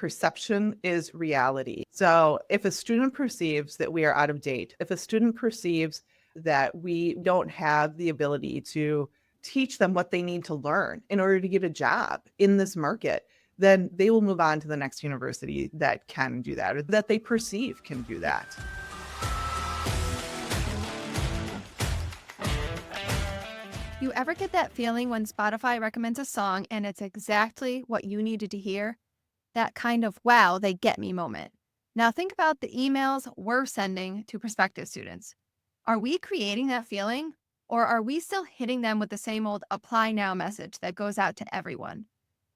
Perception is reality. So if a student perceives that we are out of date, if a student perceives that we don't have the ability to teach them what they need to learn in order to get a job in this market, then they will move on to the next university that can do that or that they perceive can do that. You ever get that feeling when Spotify recommends a song and it's exactly what you needed to hear? That kind of wow, they get me moment. Now think about the emails we're sending to prospective students. Are we creating that feeling or are we still hitting them with the same old apply now message that goes out to everyone?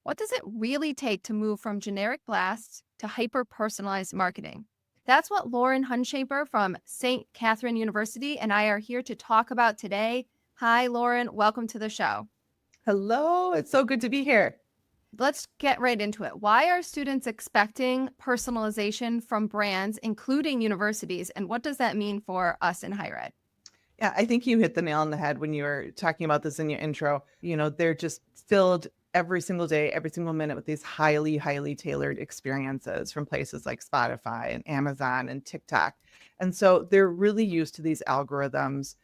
What does it really take to move from generic blasts to hyper personalized marketing? That's what Lauren Hunshaper from St. Catherine University and I are here to talk about today. Hi, Lauren. Welcome to the show. Hello, it's so good to be here. Let's get right into it. Why are students expecting personalization from brands, including universities? And what does that mean for us in higher ed? Yeah, I think you hit the nail on the head when you were talking about this in your intro. They're just filled every single day, every single minute with these highly, highly tailored experiences from places like Spotify and Amazon and TikTok. And so they're really used to these algorithms,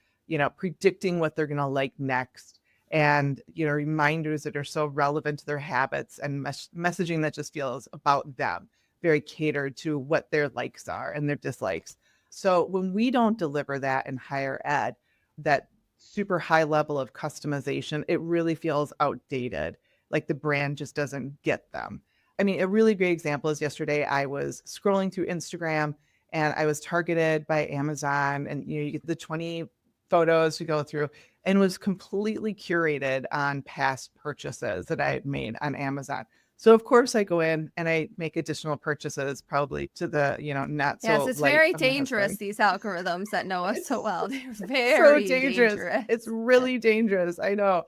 predicting what they're going to like next. And, reminders that are so relevant to their habits and messaging that just feels about them, very catered to what their likes are and their dislikes. So when we don't deliver that in higher ed, that super high level of customization, it really feels outdated. Like the brand just doesn't get them. I mean, a really great example is yesterday I was scrolling through Instagram and I was targeted by Amazon, and you get the 20 photos to go through, and was completely curated on past purchases that I had made on Amazon. So of course I go in and I make additional purchases, probably to the, not Yes, so it's light very of my dangerous, husband. these algorithms that know us so It's well. They're so very dangerous. dangerous. It's really dangerous. I know.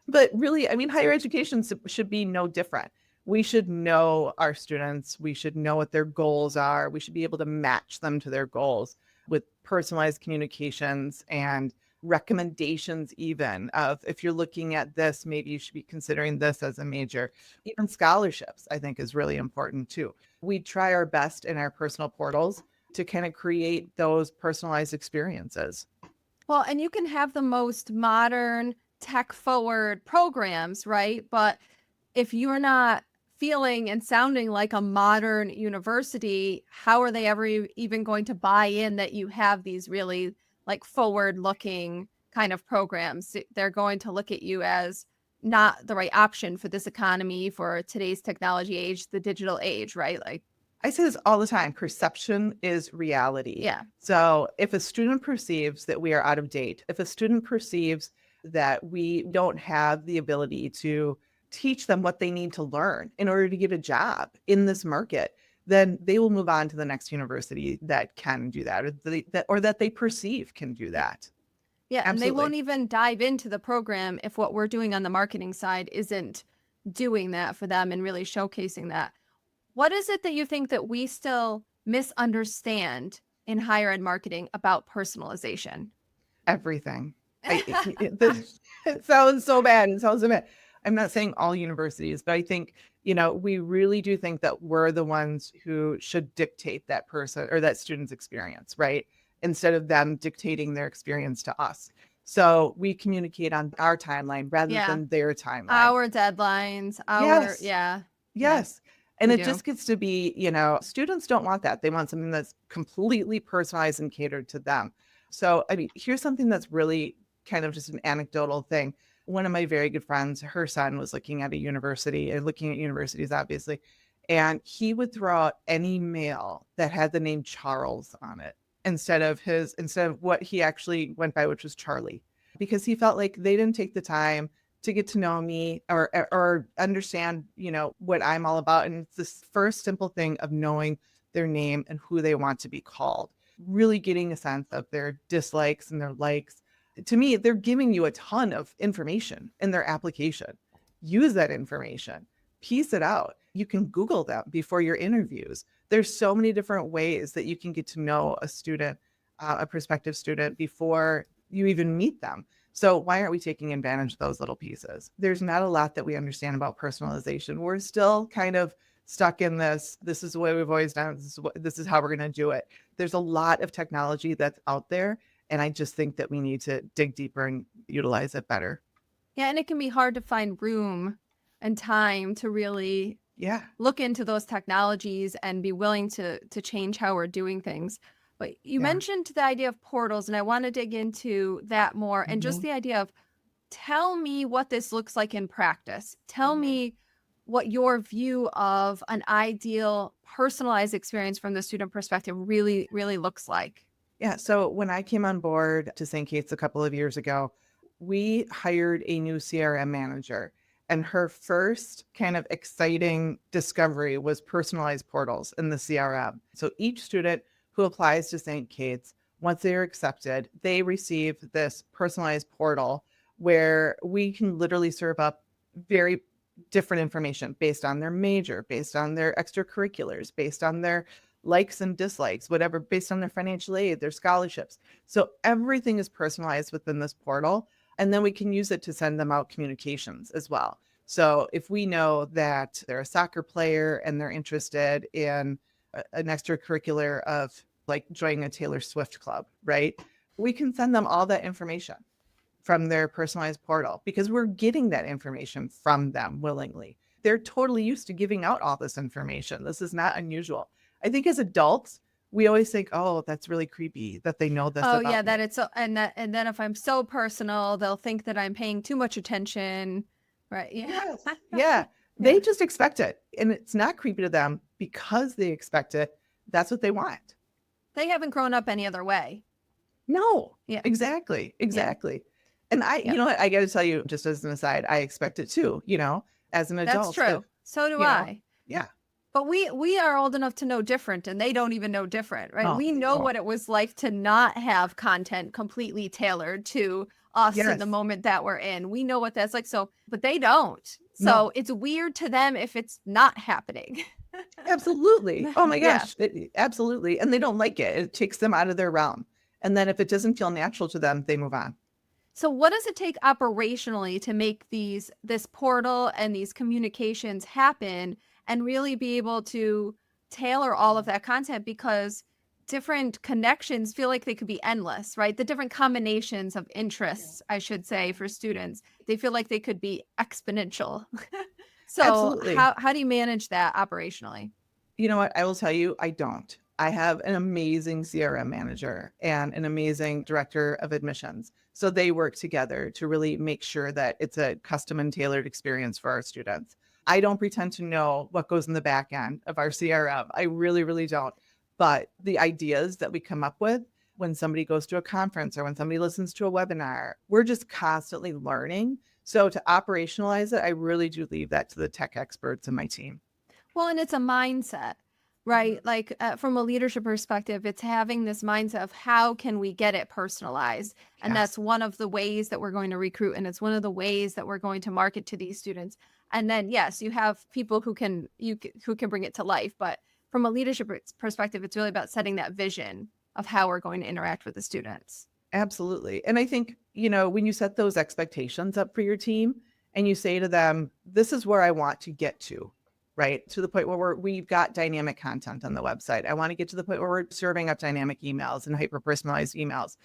But really, I mean, higher education should be no different. We should know our students. We should know what their goals are. We should be able to match them to their goals with personalized communications and recommendations, even of if you're looking at this, maybe you should be considering this as a major. Even scholarships, I think, is really important too. We try our best in our personal portals to kind of create those personalized experiences. Well, and you can have the most modern, tech forward programs, right? But if you're not feeling and sounding like a modern university, how are they ever even going to buy in that you have these really like forward looking kind of programs? They're going to look at you as not the right option for this economy, for today's technology age, the digital age, right? Like, I say this all the time, perception is reality. yeah. So if a student perceives that we are out of date, if a student perceives that we don't have the ability to teach them what they need to learn in order to get a job in this market, then they will move on to the next university that can do that, or that they perceive can do that. Yeah, and they Absolutely. won't even dive into the program if what we're doing on the marketing side isn't doing that for them and really showcasing that. What is it that you think that we still misunderstand in higher ed marketing about personalization? Everything. It sounds so bad. It sounds so bad. I'm not saying all universities, but I think, we really do think that we're the ones who should dictate that person or that student's experience, right? Instead of them dictating their experience to us. So we communicate on our timeline rather Yeah, than their timeline. our deadlines, Yes. yeah, yeah, Yes. And we it do. just gets to be, students don't want that. They want something that's completely personalized and catered to them. So, I mean, here's something that's really kind of just an anecdotal thing. One of my very good friends, her son was looking at a university and looking at universities, obviously, and he would throw out any mail that had the name Charles on it instead of what he actually went by, which was Charlie, because he felt like they didn't take the time to get to know me or understand, what I'm all about. And it's this first simple thing of knowing their name and who they want to be called, really getting a sense of their dislikes and their likes. To me, they're giving you a ton of information in their application. Use that information, piece it out. You can Google them before your interviews. There's so many different ways that you can get to know a student, a prospective student, before you even meet them. So why aren't we taking advantage of those little pieces? There's not a lot that we understand about personalization. We're still kind of stuck in this. This is the way we've always done it. This is how we're going to do it. There's a lot of technology that's out there. And I just think that we need to dig deeper and utilize it better. Yeah, and it can be hard to find room and time to really Yeah. look into those technologies and be willing to change how we're doing things. But you Yeah. mentioned the idea of portals, and I want to dig into that more and just Mhm. the idea of tell me what this looks like in practice. Tell Mhm. me what your view of an ideal personalized experience from the student perspective really looks like. Yeah. So when I came on board to St. Kate's a couple of years ago, we hired a new CRM manager. And her first kind of exciting discovery was personalized portals in the CRM. So each student who applies to St. Kate's, once they are accepted, they receive this personalized portal where we can literally serve up very different information based on their major, based on their extracurriculars, based on their likes and dislikes, whatever, based on their financial aid, their scholarships. So everything is personalized within this portal. And then we can use it to send them out communications as well. So if we know that they're a soccer player and they're interested in an extracurricular of like joining a Taylor Swift club, right? We can send them all that information from their personalized portal because we're getting that information from them willingly. They're totally used to giving out all this information. This is not unusual. I think as adults, we always think, oh, that's really creepy that they know this Oh yeah, about that me. it's so and then if I'm so personal, they'll think that I'm paying too much attention. Right. Yeah. Yes. Yeah. Yeah. They just expect it. And it's not creepy to them because they expect it. That's what they want. They haven't grown up any other way. No, Yeah. exactly. Yeah. Exactly. And you Yep. know what? I got to tell you, just as an aside, I expect it too, as an That's adult. If, true. So do you know, I. yeah. But we are old enough to know different and they don't even know different, right? Oh, We they know don't. what it was like to not have content completely tailored to us in the Yes. moment that we're in. We know what that's like. So, but they don't. No. So it's weird to them if it's not happening. Absolutely. Oh my Yeah. gosh. Absolutely. And they don't like it. It takes them out of their realm. And then if it doesn't feel natural to them, they move on. So what does it take operationally to make this portal and these communications happen and really be able to tailor all of that content because different connections feel like they could be endless, right? The different combinations of interests, I should say, for students, they feel like they could be exponential. So Absolutely. how do you manage that operationally? You know what? I will tell you, I don't. I have an amazing CRM manager and an amazing director of admissions. So they work together to really make sure that it's a custom and tailored experience for our students. I don't pretend to know what goes in the back end of our CRM. I really, really don't. But the ideas that we come up with when somebody goes to a conference or when somebody listens to a webinar, we're just constantly learning. So to operationalize it, I really do leave that to the tech experts in my team. Well, and it's a mindset, Mhm. right? Like from a leadership perspective, it's having this mindset of how can we get it personalized? And Yes. that's one of the ways that we're going to recruit. And it's one of the ways that we're going to market to these students. And then, yes, you have people who can bring it to life. But from a leadership perspective, it's really about setting that vision of how we're going to interact with the students. Absolutely. And I think, when you set those expectations up for your team and you say to them, this is where I want to get to, right? To the point where we've got dynamic content on the website. I want to get to the point where we're serving up dynamic emails and hyper personalized emails.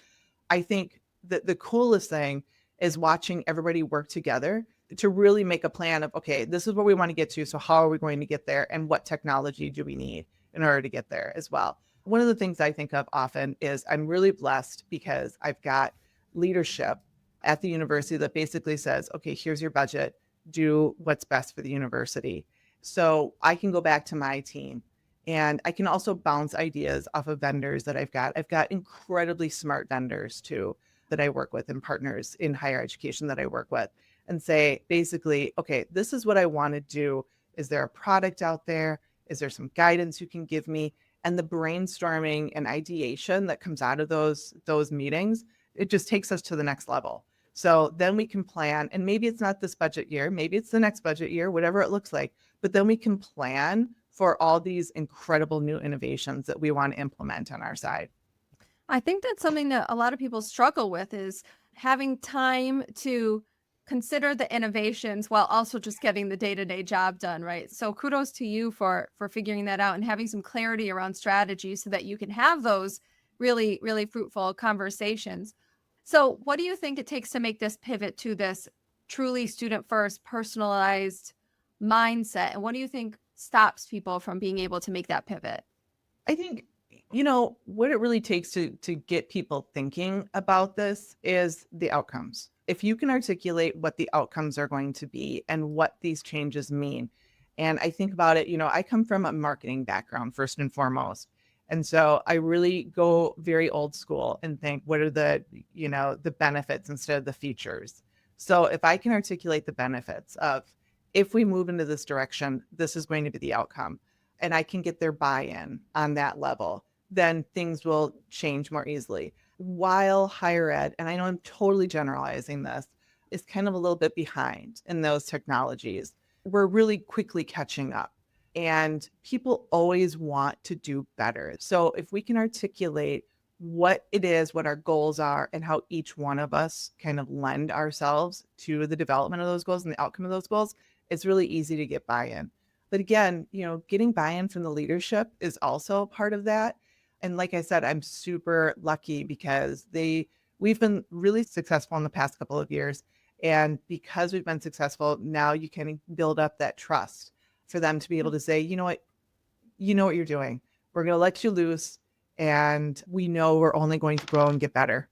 I think that the coolest thing is watching everybody work together to really make a plan of, okay, this is where we want to get to. So how are we going to get there? And what technology do we need in order to get there as well? One of the things I think of often is I'm really blessed because I've got leadership at the university that basically says, okay, here's your budget, do what's best for the university. So I can go back to my team and I can also bounce ideas off of vendors that I've got. I've got incredibly smart vendors too that I work with and partners in higher education that I work with and say, basically, okay, this is what I want to do. Is there a product out there? Is there some guidance you can give me? And the brainstorming and ideation that comes out of those meetings, it just takes us to the next level. So then we can plan, and maybe it's not this budget year, maybe it's the next budget year, whatever it looks like, but then we can plan for all these incredible new innovations that we want to implement on our side. I think that's something that a lot of people struggle with is having time to consider the innovations while also just getting the day-to-day job done, right? So kudos to you for figuring that out and having some clarity around strategy so that you can have those really, really fruitful conversations. So what do you think it takes to make this pivot to this truly student first, personalized mindset? And what do you think stops people from being able to make that pivot? I think, what it really takes to get people thinking about this is the outcomes. If you can articulate what the outcomes are going to be and what these changes mean. And I think about it, I come from a marketing background first and foremost. And so I really go very old school and think, what are the benefits instead of the features? So if I can articulate the benefits of, if we move into this direction, this is going to be the outcome, and I can get their buy-in on that level, then things will change more easily. While higher ed, and I know I'm totally generalizing this, is kind of a little bit behind in those technologies, we're really quickly catching up. And people always want to do better. So if we can articulate what it is, what our goals are, and how each one of us kind of lend ourselves to the development of those goals and the outcome of those goals, it's really easy to get buy-in. But again, getting buy-in from the leadership is also part of that. And like I said, I'm super lucky because we've been really successful in the past couple of years. And because we've been successful, now you can build up that trust for them to be able to say, you know what you're doing. We're going to let you loose, and we know we're only going to grow and get better.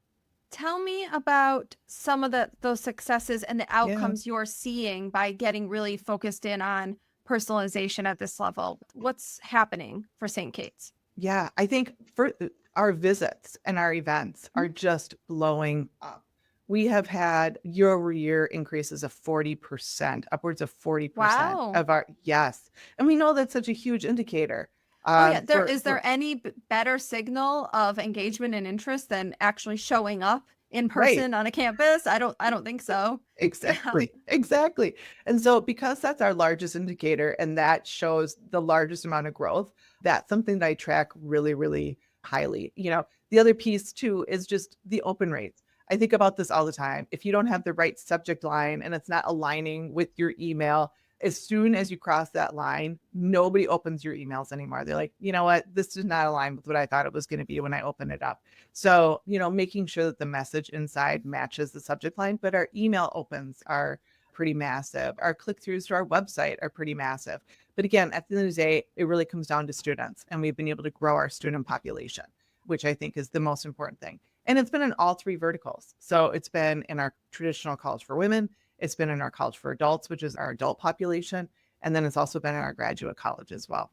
Tell me about some of those successes and the Yeah. outcomes you're seeing by getting really focused in on personalization at this level. What's happening for St. Kate's? Yeah, I think for our visits and our events Mhm. are just blowing up. We have had year-over-year increases of 40%, upwards of 40% Wow. of our, yes. And we know that's such a huge indicator, Oh yeah, there for is there any better signal of engagement and interest than actually showing up in right. person on a campus? I don't think so. Exactly, exactly. And so because that's our largest indicator and that shows the largest amount of growth, that's something that I track really, really highly. The other piece too is just the open rates. I think about this all the time. If you don't have the right subject line and it's not aligning with your email, as soon as you cross that line, nobody opens your emails anymore. They're like, you know what? This does not align with what I thought it was going to be when I open it up. So, making sure that the message inside matches the subject line, but our email opens are pretty massive. Our click-throughs to our website are pretty massive. But again, at the end of the day, it really comes down to students, and we've been able to grow our student population, which I think is the most important thing. And it's been in all three verticals. So it's been in our traditional college for women, it's been in our college for adults, which is our adult population, and then it's also been in our graduate college as well.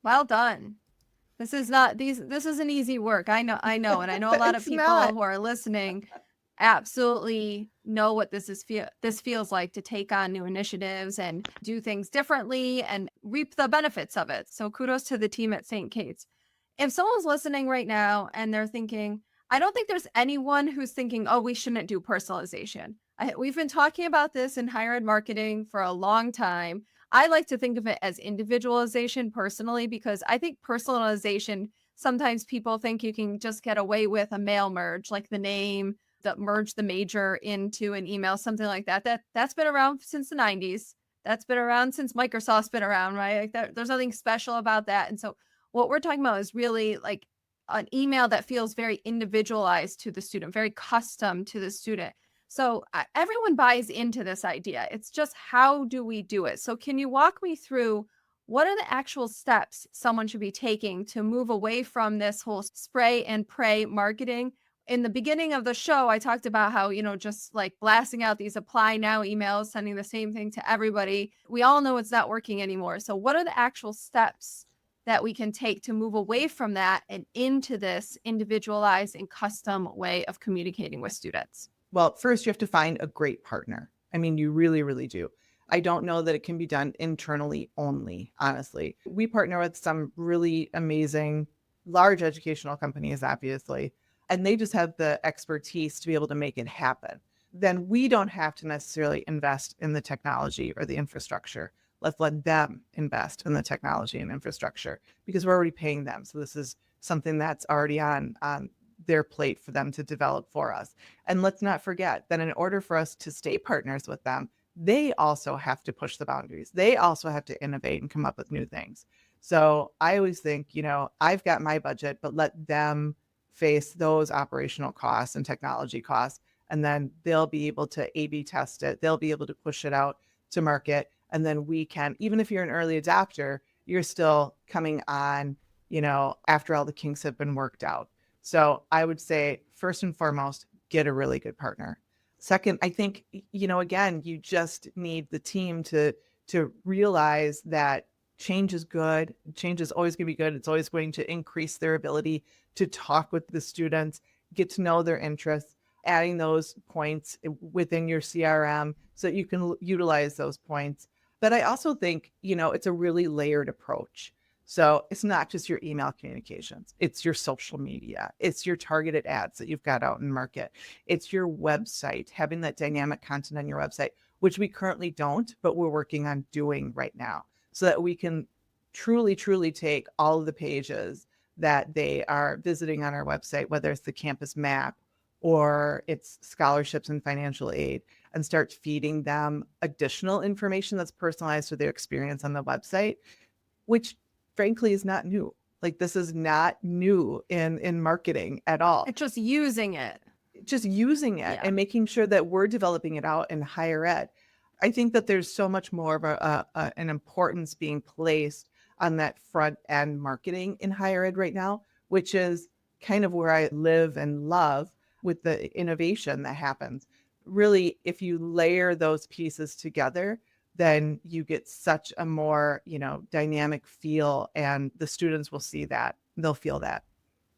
Well done. This is not these this isn't easy work. I know, and I know a lot of It's people not. who are listening absolutely know what this feels like to take on new initiatives and do things differently and reap the benefits of it. So kudos to the team at St. Kate's. If someone's listening right now and they're thinking, I don't think there's anyone who's thinking, oh, we shouldn't do personalization. We've been talking about this in higher ed marketing for a long time. I like to think of it as individualization personally because I think personalization, sometimes people think you can just get away with a mail merge, like the name, that merge the major into an email, something like that. That's been around since the 90s. That's been around since Microsoft's been around, right? Like there's nothing special about that. And so what we're talking about is really like an email that feels very individualized to the student, very custom to the student. So everyone buys into this idea. It's just how do we do it? So can you walk me through what are the actual steps someone should be taking to move away from this whole spray and pray marketing? In the beginning of the show, I talked about how, just like blasting out these apply now emails, sending the same thing to everybody. We all know it's not working anymore. So what are the actual steps that we can take to move away from that and into this individualized and custom way of communicating with students? Well, first you have to find a great partner. I mean, you really, really do. I don't know that it can be done internally only, honestly. We partner with some really amazing large educational companies, obviously, and they just have the expertise to be able to make it happen. Then we don't have to necessarily invest in the technology or the infrastructure. Let's let them invest in the technology and infrastructure because we're already paying them. So this is something that's already on their plate for them to develop for us. And let's not forget that in order for us to stay partners with them, they also have to push the boundaries. They also have to innovate and come up with new things. So I always think, I've got my budget, but let them face those operational costs and technology costs. And then they'll be able to A B test it. They'll be able to push it out to market. And then we can, even if you're an early adopter, you're still coming on, after all the kinks have been worked out. So I would say, first and foremost, get a really good partner. Second, I think, again, you just need the team to realize that change is good. Change is always going to be good. It's always going to increase their ability to talk with the students, get to know their interests, adding those points within your CRM so that you can utilize those points. But I also think, it's a really layered approach. So it's not just your email communications, it's your social media, it's your targeted ads that you've got out in market, it's your website, having that dynamic content on your website, which we currently don't, but we're working on doing right now so that we can truly, truly take all of the pages that they are visiting on our website, whether it's the campus map or it's scholarships and financial aid, and start feeding them additional information that's personalized to their experience on the website, which frankly is not new. Like, this is not new in marketing at all. It's just using it. Just using it and making sure that we're developing it out in higher ed. I think that there's so much more of an importance being placed on that front end marketing in higher ed right now, which is kind of where I live and love with the innovation that happens. Really, if you layer those pieces together, then you get such a more, dynamic feel, and the students will see that. They'll feel that.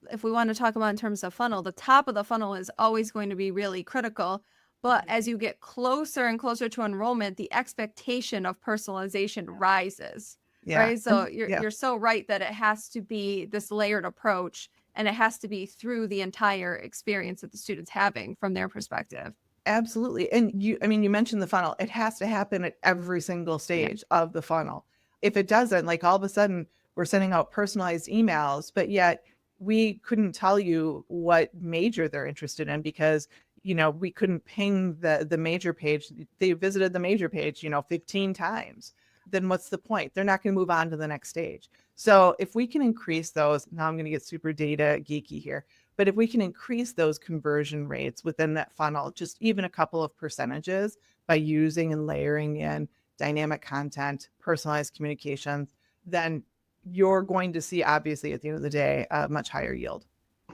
If we want to talk about in terms of funnel, the top of the funnel is always going to be really critical. But as you get closer and closer to enrollment, the expectation of personalization rises. Yeah. Right. So you're so right that it has to be this layered approach, and it has to be through the entire experience that the student's having from their perspective. Absolutely. And you mentioned the funnel. It has to happen at every single stage of the funnel. If it doesn't, like, all of a sudden we're sending out personalized emails, but yet we couldn't tell you what major they're interested in because, we couldn't ping the major page. They visited the major page, 15 times. Then what's the point? They're not going to move on to the next stage. So if we can increase those, now I'm going to get super data geeky here, but if we can increase those conversion rates within that funnel, just even a couple of percentages by using and layering in dynamic content, personalized communications, then you're going to see, obviously, at the end of the day, a much higher yield.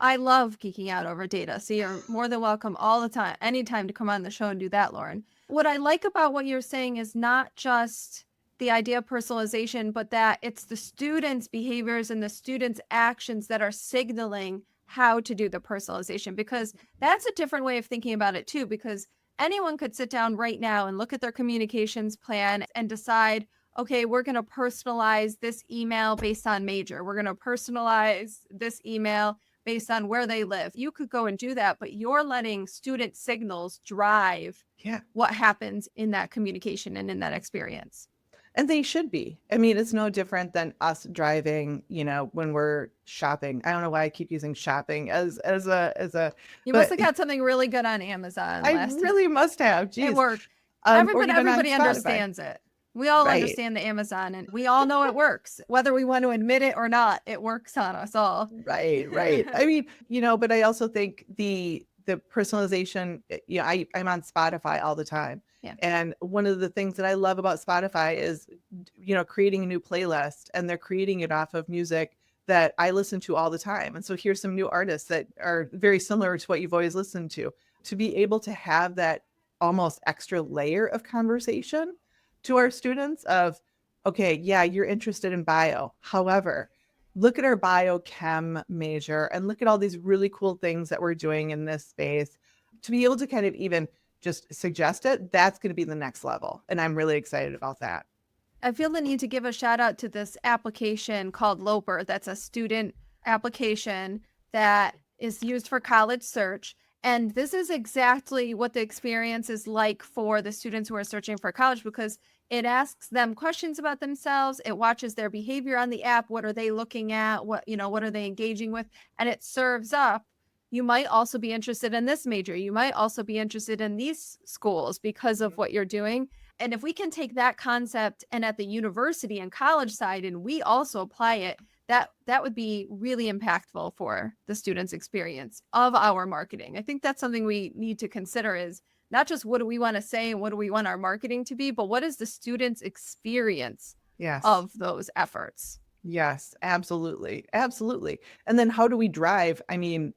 I love geeking out over data. So you're more than welcome all the time, anytime to come on the show and do that, Lauren. What I like about what you're saying is not just the idea of personalization, but that it's the students' behaviors and the students' actions that are signaling how to do the personalization, because that's a different way of thinking about it too, because anyone could sit down right now and look at their communications plan and decide, okay, we're going to personalize this email based on major. We're going to personalize this email based on where they live. You could go and do that, but you're letting student signals drive what happens in that communication and in that experience. And they should be. I mean, it's no different than us driving, when we're shopping. I don't know why I keep using shopping as a. You must have got something really good on Amazon. I really must have. Jeez. It worked. Everybody understands it. We all understand the Amazon, and we all know it works, whether we want to admit it or not. It works on us all. Right. I mean, but I also think the personalization, I'm on Spotify all the time. Yeah. And one of the things that I love about Spotify is, creating a new playlist, and they're creating it off of music that I listen to all the time. And so here's some new artists that are very similar to what you've always listened to be able to have that almost extra layer of conversation to our students of, okay, yeah, you're interested in bio. However, look at our biochem major and look at all these really cool things that we're doing in this space. To be able to kind of even just suggest it, that's going to be the next level. And I'm really excited about that. I feel the need to give a shout out to this application called Loper. That's a student application that is used for college search. And this is exactly what the experience is like for the students who are searching for college, because it asks them questions about themselves. It watches their behavior on the app. What are they looking at? What are they engaging with? And it serves up, you might also be interested in this major. You might also be interested in these schools because of what you're doing. And if we can take that concept and at the university and college side, and we also apply it, that would be really impactful for the students' experience of our marketing. I think that's something we need to consider is not just what do we want to say and what do we want our marketing to be, but what is the student's experience Yes. of those efforts? Yes, absolutely. Absolutely. And then how do we drive? I mean,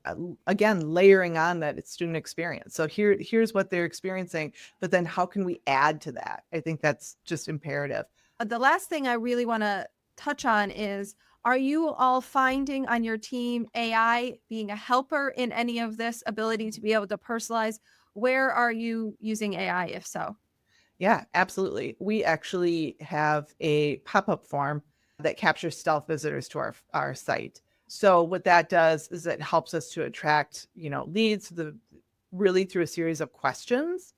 again, layering on that it's student experience. So here's what they're experiencing, but then how can we add to that? I think that's just imperative. The last thing I really want to touch on is, are you all finding on your team AI being a helper in any of this ability to be able to personalize? Where are you using AI, if so? Yeah, absolutely. We actually have a pop-up form that captures stealth visitors to our site. So what that does is it helps us to attract, leads really through a series of questions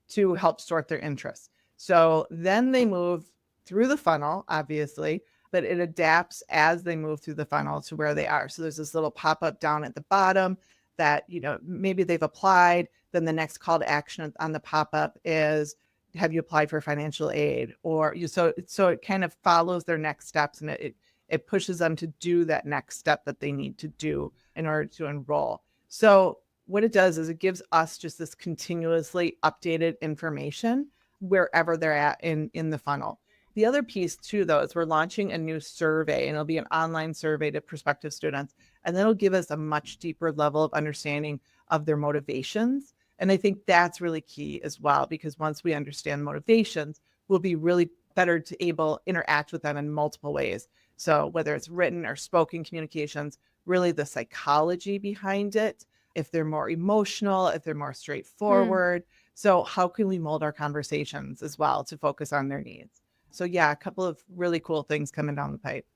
to help sort their interests. So then they move through the funnel, obviously, but it adapts as they move through the funnel to where they are. So there's this little pop-up down at the bottom that, maybe they've applied. Then the next call to action on the pop-up is, have you applied for financial aid? Or so it kind of follows their next steps, and it pushes them to do that next step that they need to do in order to enroll. So what it does is it gives us just this continuously updated information wherever they're at in the funnel. The other piece too, though, is we're launching a new survey, and it'll be an online survey to prospective students, and that'll give us a much deeper level of understanding of their motivations. And I think that's really key as well, because once we understand motivations, we'll be really better to able interact with them in multiple ways. So whether it's written or spoken communications, really the psychology behind it, if they're more emotional, if they're more Mm. straightforward. So how can we mold our conversations as well to focus on their needs? So yeah, a couple of really cool things coming down the pipe.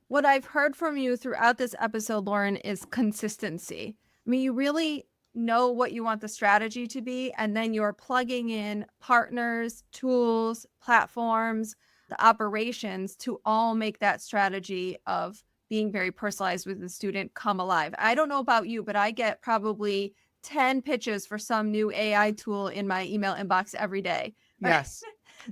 What I've heard from you throughout this episode, Lauren, is consistency. I mean, you really know what you want the strategy to be, and then you're plugging in partners, tools, platforms, the operations to all make that strategy of being very personalized with the student come alive. I don't know about you, but I get probably 10 pitches for some new AI tool in my email inbox every day. Yes.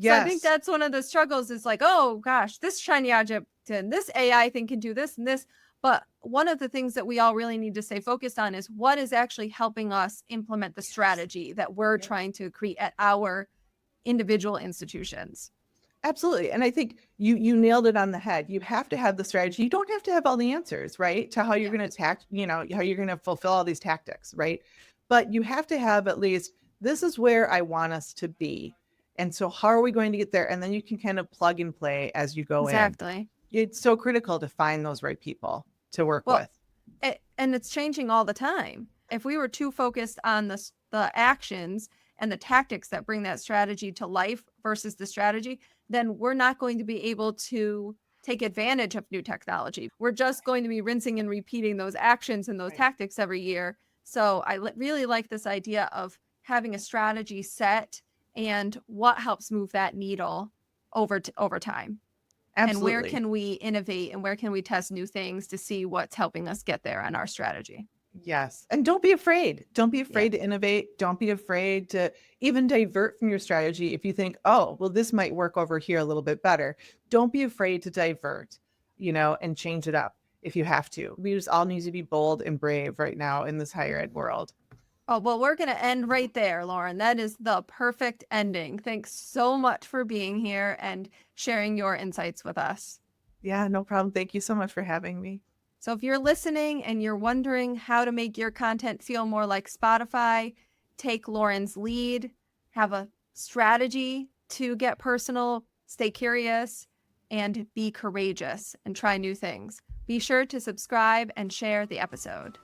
So I think Yes. that's one of the struggles is like, oh gosh, this shiny object and this AI thing can do this and this. But one of the things that we all really need to stay focused on is what is actually helping us implement the Yes. strategy that we're Yep. trying to create at our individual institutions. Absolutely. And I think you nailed it on the head. You have to have the strategy. You don't have to have all the answers, right? To how you're Yeah. going to attack, how you're going to fulfill all these tactics, right? But you have to have at least, this is where I want us to be. And so how are we going to get there? And then you can kind of plug and play as you go in. Exactly. It's so critical to find those right people to work Well, with. and it's changing all the time. If we were too focused on the actions and the tactics that bring that strategy to life versus the strategy, then we're not going to be able to take advantage of new technology. We're just going to be rinsing and repeating those actions and those Right. tactics every year. So I really like this idea of having a strategy set and what helps move that needle over time. And where Absolutely. can we innovate and where can we test new things to see what's helping us get there on our strategy? Yes. And don't be afraid. Don't be Yeah. afraid to innovate. Don't be afraid to even divert from your strategy. If you think, oh, well, this might work over here a little bit better, don't be afraid to divert, and change it up if you have to. We just all need to be bold and brave right now in this higher ed world. Oh, well, we're going to end right there, Lauren. That is the perfect ending. Thanks so much for being here and sharing your insights with us. Yeah, no problem. Thank you so much for having me. So, if you're listening and you're wondering how to make your content feel more like Spotify, take Lauren's lead, have a strategy to get personal, stay curious, and be courageous and try new things. Be sure to subscribe and share the episode.